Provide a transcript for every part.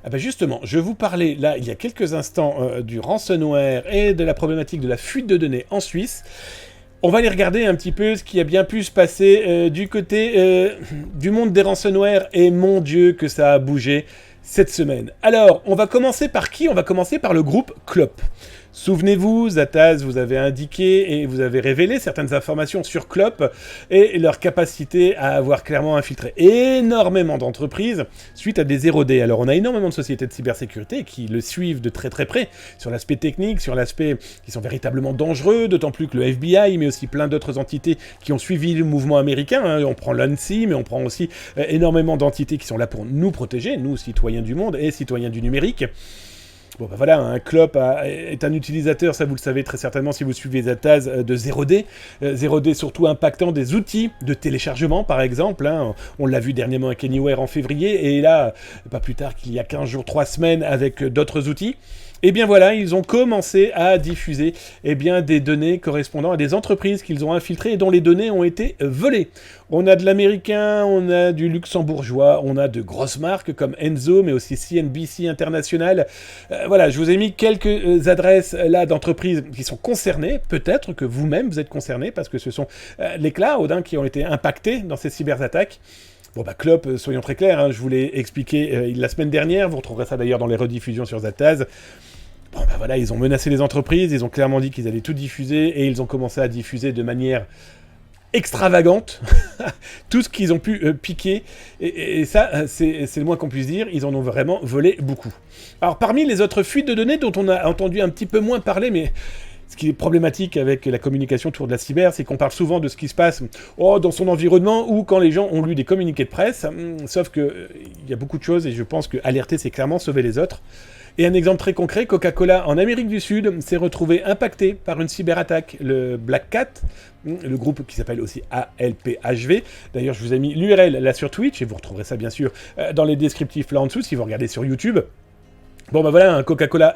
Ah bah justement, je vous parlais là il y a quelques instants du ransomware et de la problématique de la fuite de données en Suisse. On va aller regarder un petit peu ce qui a bien pu se passer du côté du monde des ransomware, et mon Dieu que ça a bougé cette semaine. Alors, on va commencer par qui? On va commencer par le groupe Clop. Souvenez-vous, Zataz vous avez indiqué et vous avez révélé certaines informations sur Clop et leur capacité à avoir clairement infiltré énormément d'entreprises suite à des 0D. Alors on a énormément de sociétés de cybersécurité qui le suivent de très très près sur l'aspect technique, sur l'aspect qui sont véritablement dangereux, d'autant plus que le FBI, mais aussi plein d'autres entités qui ont suivi le mouvement américain. Hein. On prend l'ANSI, mais on prend aussi énormément d'entités qui sont là pour nous protéger, nous citoyens du monde et citoyens du numérique. Bon bah voilà, un Clop est un utilisateur, ça vous le savez très certainement si vous suivez Zataz, de 0D. 0D surtout impactant des outils de téléchargement par exemple. Hein. On l'a vu dernièrement avec Anywhere en février, et là, pas plus tard qu'il y a 15 jours, 3 semaines avec d'autres outils. Et bien voilà, ils ont commencé à diffuser des données correspondant à des entreprises qu'ils ont infiltrées et dont les données ont été volées. On a de l'américain, on a du luxembourgeois, on a de grosses marques comme Enzo, mais aussi CNBC International. Voilà, je vous ai mis quelques adresses là d'entreprises qui sont concernées. Peut-être que vous-même vous êtes concernés parce que ce sont les clouds qui ont été impactés dans ces cyberattaques. Bon bah Clop, soyons très clairs, hein, je vous l'ai expliqué la semaine dernière, vous retrouverez ça d'ailleurs dans les rediffusions sur Zataz. Bon bah voilà, ils ont menacé les entreprises, ils ont clairement dit qu'ils allaient tout diffuser, et ils ont commencé à diffuser de manière extravagante tout ce qu'ils ont pu piquer, et ça, c'est le moins qu'on puisse dire, ils en ont vraiment volé beaucoup. Alors parmi les autres fuites de données dont on a entendu un petit peu moins parler, mais ce qui est problématique avec la communication autour de la cyber, c'est qu'on parle souvent de ce qui se passe dans son environnement ou quand les gens ont lu des communiqués de presse, sauf qu'il y a beaucoup de choses, et je pense que alerter, c'est clairement sauver les autres. Et un exemple très concret, Coca-Cola en Amérique du Sud s'est retrouvé impacté par une cyberattaque. Le Black Cat, le groupe qui s'appelle aussi ALPHV. D'ailleurs, je vous ai mis l'URL là sur Twitch, et vous retrouverez ça bien sûr dans les descriptifs là en dessous si vous regardez sur YouTube. Bon bah voilà, un Coca-Cola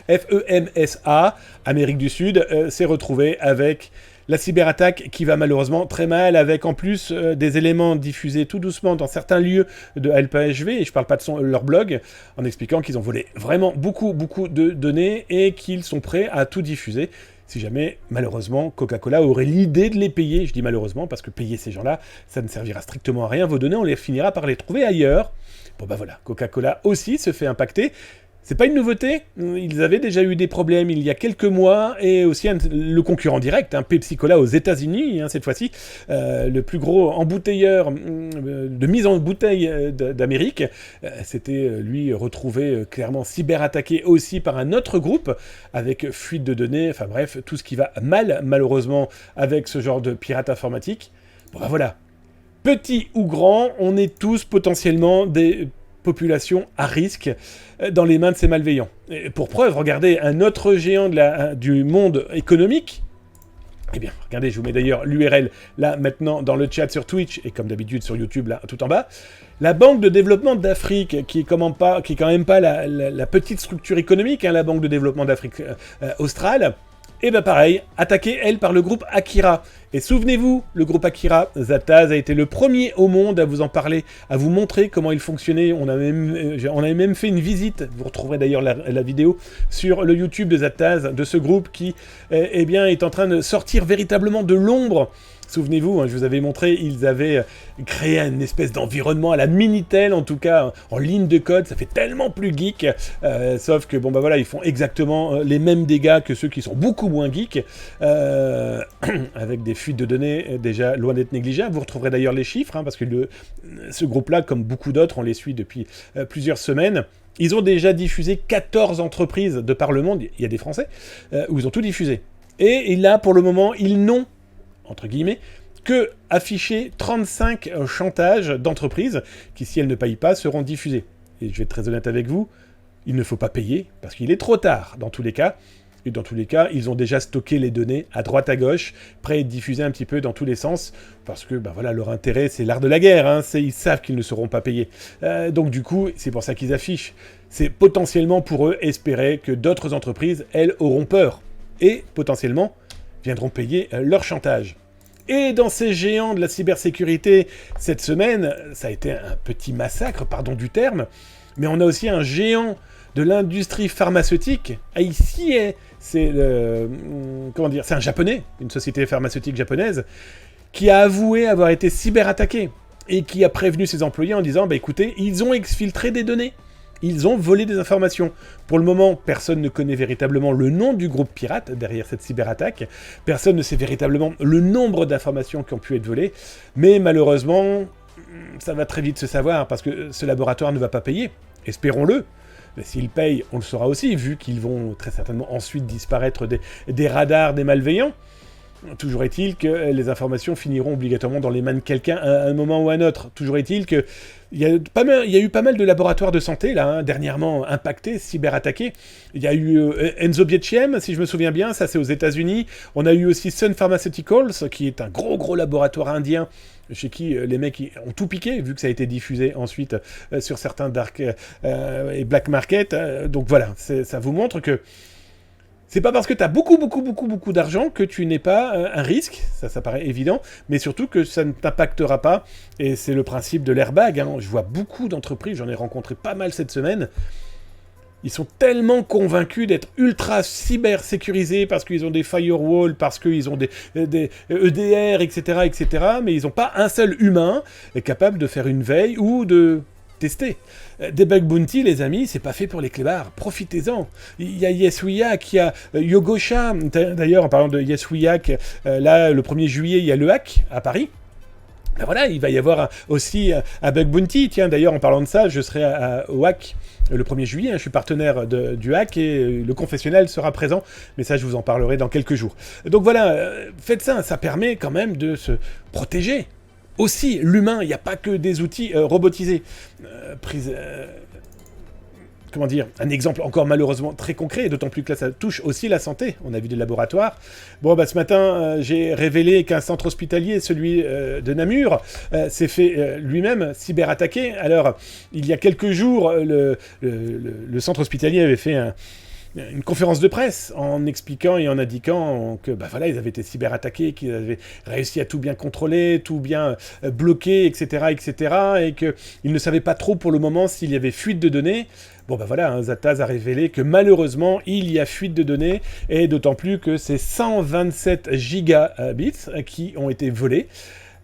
FEMSA, Amérique du Sud, s'est retrouvé avec la cyberattaque qui va malheureusement très mal, avec en plus des éléments diffusés tout doucement dans certains lieux de LPHV, et je parle pas de leur blog, en expliquant qu'ils ont volé vraiment beaucoup de données et qu'ils sont prêts à tout diffuser si jamais, malheureusement, Coca-Cola aurait l'idée de les payer. Je dis malheureusement parce que payer ces gens-là, ça ne servira strictement à rien. Vos données, on les finira par les trouver ailleurs. Bon bah voilà, Coca-Cola aussi se fait impacter. C'est pas une nouveauté, ils avaient déjà eu des problèmes il y a quelques mois, et aussi le concurrent direct, Pepsi-Cola aux États-Unis, cette fois-ci, le plus gros embouteilleur de mise en bouteille d'Amérique, s'était lui retrouvé clairement cyberattaqué aussi par un autre groupe, avec fuite de données, enfin bref, tout ce qui va mal, malheureusement, avec ce genre de pirate informatique. Bon ben voilà, petit ou grand, on est tous potentiellement des population à risque dans les mains de ces malveillants. Et pour preuve, regardez un autre géant du monde économique. Eh bien, regardez, je vous mets d'ailleurs l'URL là maintenant dans le chat sur Twitch, et comme d'habitude sur YouTube là tout en bas. La Banque de développement d'Afrique, qui est quand même pas la petite structure économique, la Banque de développement d'Afrique australe. Et bien pareil, attaquée, elle, par le groupe Akira. Et souvenez-vous, le groupe Akira, Zataz a été le premier au monde à vous en parler, à vous montrer comment il fonctionnait. On avait même fait une visite, vous retrouverez d'ailleurs la vidéo, sur le YouTube de Zataz, de ce groupe qui est en train de sortir véritablement de l'ombre. Souvenez-vous, je vous avais montré, ils avaient créé une espèce d'environnement à la Minitel, en tout cas en ligne de code, ça fait tellement plus geek, sauf que bon bah voilà, ils font exactement les mêmes dégâts que ceux qui sont beaucoup moins geeks, avec des fuites de données déjà loin d'être négligeables. Vous retrouverez d'ailleurs les chiffres, parce que ce groupe-là, comme beaucoup d'autres, on les suit depuis plusieurs semaines. Ils ont déjà diffusé 14 entreprises de par le monde, il y a des Français, où ils ont tout diffusé. Et là, pour le moment, ils n'ont entre guillemets, que afficher 35 chantages d'entreprises qui, si elles ne payent pas, seront diffusés. Et je vais être très honnête avec vous, il ne faut pas payer, parce qu'il est trop tard dans tous les cas. Et dans tous les cas, ils ont déjà stocké les données à droite à gauche, prêts à être diffusés un petit peu dans tous les sens, parce que voilà, leur intérêt, c'est l'art de la guerre, ils savent qu'ils ne seront pas payés. Donc du coup, c'est pour ça qu'ils affichent. C'est potentiellement pour eux espérer que d'autres entreprises, elles, auront peur, et potentiellement viendront payer leur chantage. Et dans ces géants de la cybersécurité, cette semaine, ça a été un petit massacre, pardon du terme, Mais on a aussi un géant de l'industrie pharmaceutique. Ici, c'est c'est un japonais, une société pharmaceutique japonaise, qui a avoué avoir été cyberattaqué et qui a prévenu ses employés en disant, bah écoutez, ils ont exfiltré des données. Ils ont volé des informations. Pour le moment, personne ne connaît véritablement le nom du groupe pirate derrière cette cyberattaque. Personne ne sait véritablement le nombre d'informations qui ont pu être volées. Mais malheureusement, ça va très vite se savoir parce que ce laboratoire ne va pas payer. Espérons-le. Mais s'ils payent, on le saura aussi, vu qu'ils vont très certainement ensuite disparaître des radars des malveillants. Toujours est-il que les informations finiront obligatoirement dans les mains de quelqu'un à un moment ou à un autre. Toujours est-il que il y a eu pas mal de laboratoires de santé, là, dernièrement impactés, cyberattaqués. Il y a eu Enzo Biechem, si je me souviens bien, ça c'est aux États-Unis. On a eu aussi Sun Pharmaceuticals, qui est un gros laboratoire indien, chez qui les mecs ont tout piqué, vu que ça a été diffusé ensuite sur certains dark et black market. Donc voilà, ça vous montre que c'est pas parce que tu as beaucoup d'argent que tu n'es pas un risque, ça paraît évident, mais surtout que ça ne t'impactera pas, et c'est le principe de l'airbag, hein. Je vois beaucoup d'entreprises, j'en ai rencontré pas mal cette semaine, ils sont tellement convaincus d'être ultra cyber-sécurisés parce qu'ils ont des firewalls, parce qu'ils ont des EDR, etc., mais ils n'ont pas un seul humain capable de faire une veille ou de tester. Des bug bounty, les amis, c'est pas fait pour les clébards. Profitez-en. Il y a YesWeHack, il y a Yogosha. D'ailleurs, en parlant de YesWeHack, là, le 1er juillet, il y a le hack à Paris. Ben voilà, il va y avoir aussi un bug bounty. Tiens, d'ailleurs, en parlant de ça, je serai au hack le 1er juillet. Hein, je suis partenaire du hack et le confessionnal sera présent. Mais ça, je vous en parlerai dans quelques jours. Donc voilà, faites ça. Ça permet quand même de se protéger. Aussi, l'humain, il n'y a pas que des outils robotisés. Comment dire, un exemple encore malheureusement très concret, d'autant plus que là ça touche aussi la santé, on a vu des laboratoires. Bon, bah ce matin, j'ai révélé qu'un centre hospitalier, celui de Namur, s'est fait lui-même cyberattaquer. Alors, il y a quelques jours, le centre hospitalier avait fait une conférence de presse en expliquant et en indiquant que bah voilà, ils avaient été cyberattaqués, qu'ils avaient réussi à tout bien contrôler, tout bien bloquer, etc., et qu'ils ne savaient pas trop pour le moment s'il y avait fuite de données. Bon ben voilà, hein, Zataz a révélé que malheureusement il y a fuite de données, et d'autant plus que c'est 127 gigabits qui ont été volés.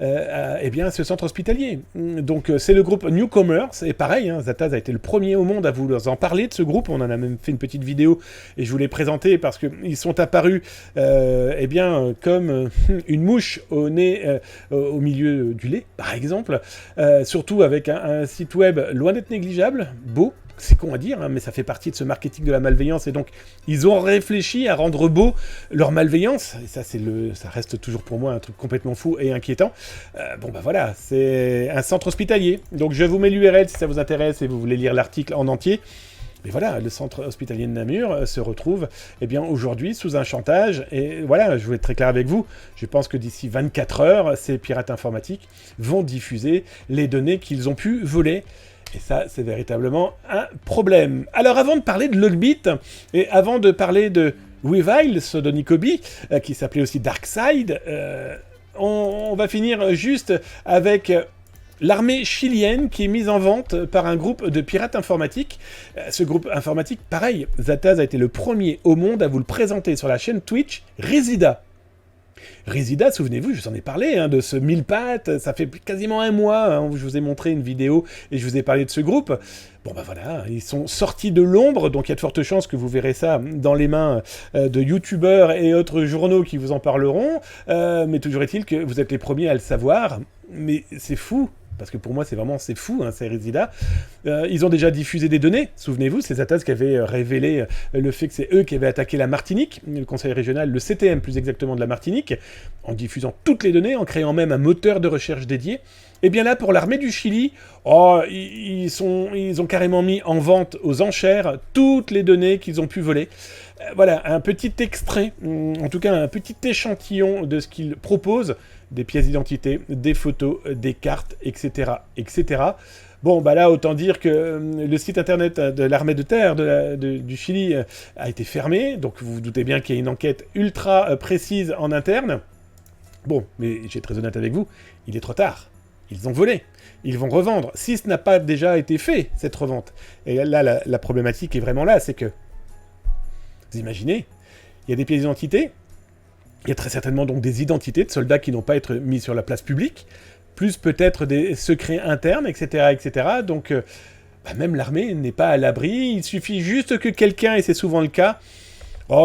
Eh bien, ce centre hospitalier. Donc, c'est le groupe Newcomers, et pareil, hein, Zataz a été le premier au monde à vous en parler de ce groupe. On en a même fait une petite vidéo, et je vous l'ai présenté parce qu'ils sont apparus, eh bien, comme une mouche au nez, au milieu du lait, par exemple. Surtout avec un site web loin d'être négligeable, beau. C'est con à dire, hein, mais ça fait partie de ce marketing de la malveillance, et donc ils ont réfléchi à rendre beau leur malveillance, et ça ça reste toujours pour moi un truc complètement fou et inquiétant. Bon bah voilà, c'est un centre hospitalier, donc je vous mets l'URL si ça vous intéresse et vous voulez lire l'article en entier. Mais voilà, le centre hospitalier de Namur se retrouve eh bien, aujourd'hui sous un chantage, et voilà, je voulais être très clair avec vous, je pense que d'ici 24 heures, ces pirates informatiques vont diffuser les données qu'ils ont pu voler. Et ça, c'est véritablement un problème. Alors, avant de parler de Logbit, et avant de parler de Weevil, Sodonikobi, qui s'appelait aussi Darkside, on va finir juste avec l'armée chilienne qui est mise en vente par un groupe de pirates informatiques. Ce groupe informatique, pareil, Zataz a été le premier au monde à vous le présenter sur la chaîne Twitch, Resida. Resida, souvenez-vous, je vous en ai parlé, hein, de ce mille pattes, ça fait quasiment un mois, hein, où je vous ai montré une vidéo et je vous ai parlé de ce groupe. Bon bah voilà, ils sont sortis de l'ombre, donc il y a de fortes chances que vous verrez ça dans les mains de youtubeurs et autres journaux qui vous en parleront, mais toujours est-il que vous êtes les premiers à le savoir, mais c'est fou. Parce que pour moi, c'est fou, hein, ces Resida. Ils ont déjà diffusé des données. Souvenez-vous, c'est Zataz qui avait révélé le fait que c'est eux qui avaient attaqué la Martinique, le conseil régional, le CTM plus exactement de la Martinique, en diffusant toutes les données, en créant même un moteur de recherche dédié. Et bien là, pour l'armée du Chili, ils ont carrément mis en vente aux enchères toutes les données qu'ils ont pu voler. Voilà, un petit extrait, en tout cas un petit échantillon de ce qu'ils proposent, des pièces d'identité, des photos, des cartes, etc., etc. Bon, bah là, autant dire que le site internet de l'armée de terre du Chili a été fermé, donc vous vous doutez bien qu'il y a une enquête ultra précise en interne. Bon, mais j'ai très honnête avec vous, il est trop tard. ils ont volé. Ils vont revendre, si ce n'a pas déjà été fait, cette revente. Et là, la problématique est vraiment là, c'est que, vous imaginez, il y a des pièces d'identité, il y a très certainement donc des identités de soldats qui n'ont pas été mis sur la place publique, plus peut-être des secrets internes, etc., etc. Donc, même l'armée n'est pas à l'abri, il suffit juste que quelqu'un, et c'est souvent le cas,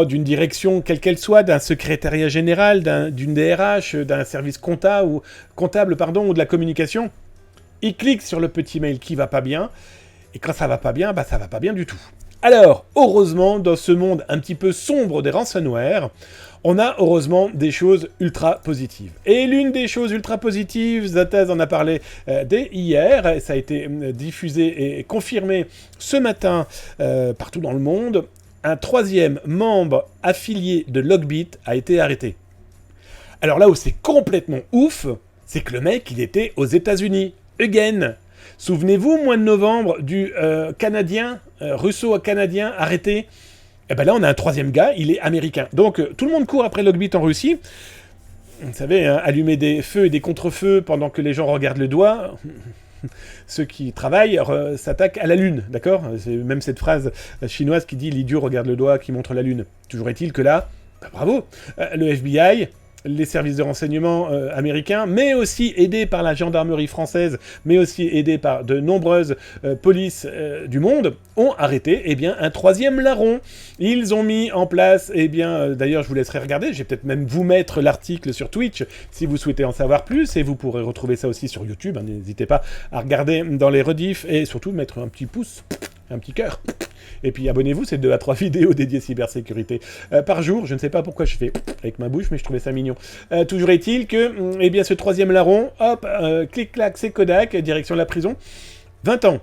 d'une direction quelle qu'elle soit, d'un secrétariat général, d'une DRH, d'un service comptable, ou de la communication, il clique sur le petit mail qui va pas bien, et quand ça va pas bien, ça va pas bien du tout. Alors, heureusement, dans ce monde un petit peu sombre des ransomware, on a heureusement des choses ultra positives. Et l'une des choses ultra positives, Zataz en a parlé dès hier, ça a été diffusé et confirmé ce matin partout dans le monde, un 3e membre affilié de Logbit a été arrêté. Alors là où c'est complètement ouf, c'est que le mec, il était aux États-Unis. Again. Souvenez-vous, mois de novembre, du Canadien, russo-canadien arrêté. Et ben là, on a un 3e gars, il est américain. Donc, tout le monde court après Logbit en Russie. Vous savez, allumer des feux et des contre-feux pendant que les gens regardent le doigt. Ceux qui travaillent s'attaquent à la lune, d'accord? C'est même cette phrase chinoise qui dit « l'idiot regarde le doigt qui montre la lune ». Toujours est-il que là, bravo, le FBI, les services de renseignement américains, mais aussi aidés par la gendarmerie française, mais aussi aidés par de nombreuses polices du monde, ont arrêté un 3e larron. Ils ont mis en place, d'ailleurs je vous laisserai regarder, je vais peut-être même vous mettre l'article sur Twitch si vous souhaitez en savoir plus, et vous pourrez retrouver ça aussi sur YouTube, n'hésitez pas à regarder dans les rediffs, et surtout mettre un petit pouce, un petit cœur. Et puis abonnez-vous, c'est 2 à 3 vidéos dédiées cybersécurité par jour. Je ne sais pas pourquoi je fais avec ma bouche, mais je trouvais ça mignon. Toujours est-il que, ce 3e larron, hop, clic-clac, c'est Kodak, direction de la prison. 20 ans.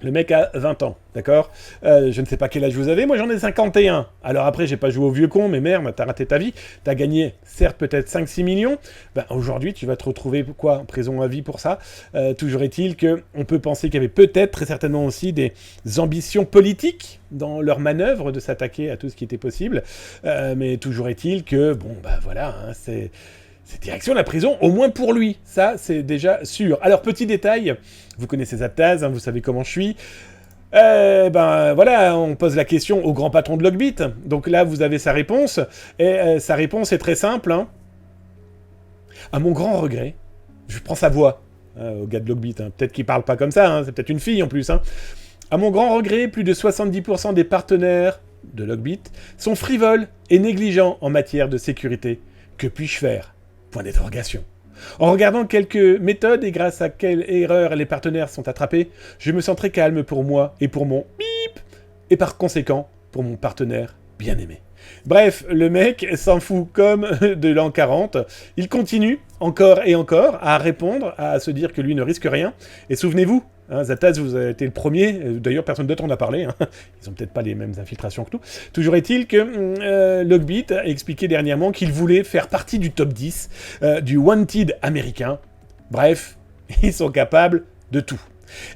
Le mec a 20 ans, d'accord? Je ne sais pas quel âge vous avez, moi j'en ai 51. Alors après, j'ai pas joué au vieux con, mais merde, t'as raté ta vie. T'as gagné, certes, peut-être 5-6 millions. Aujourd'hui, tu vas te retrouver, en prison à vie pour ça. Toujours est-il qu'on peut penser qu'il y avait peut-être, très certainement aussi, des ambitions politiques dans leur manœuvre de s'attaquer à tout ce qui était possible. Mais toujours est-il que, c'est direction la prison, au moins pour lui. Ça, c'est déjà sûr. Alors, petit détail, vous connaissez Zataz, vous savez comment je suis. On pose la question au grand patron de Logbit. Donc là, vous avez sa réponse. Et sa réponse est très simple. À mon grand regret, je prends sa voix au gars de Logbit. Peut-être qu'il parle pas comme ça, c'est peut-être une fille en plus. À mon grand regret, plus de 70% des partenaires de Logbit sont frivoles et négligents en matière de sécurité. Que puis-je faire ? Point d'interrogation. En regardant quelques méthodes et grâce à quelle erreur les partenaires sont attrapés, je me sens très calme pour moi et pour mon bip, et par conséquent pour mon partenaire bien-aimé. Bref, le mec s'en fout comme de l'an 40. Il continue encore et encore à répondre, à se dire que lui ne risque rien. Et souvenez-vous, Zataz, vous avez été le premier, d'ailleurs personne d'autre en a parlé, ils ont peut-être pas les mêmes infiltrations que nous. Toujours est-il que Logbit a expliqué dernièrement qu'il voulait faire partie du top 10 du Wanted américain. Bref, ils sont capables de tout.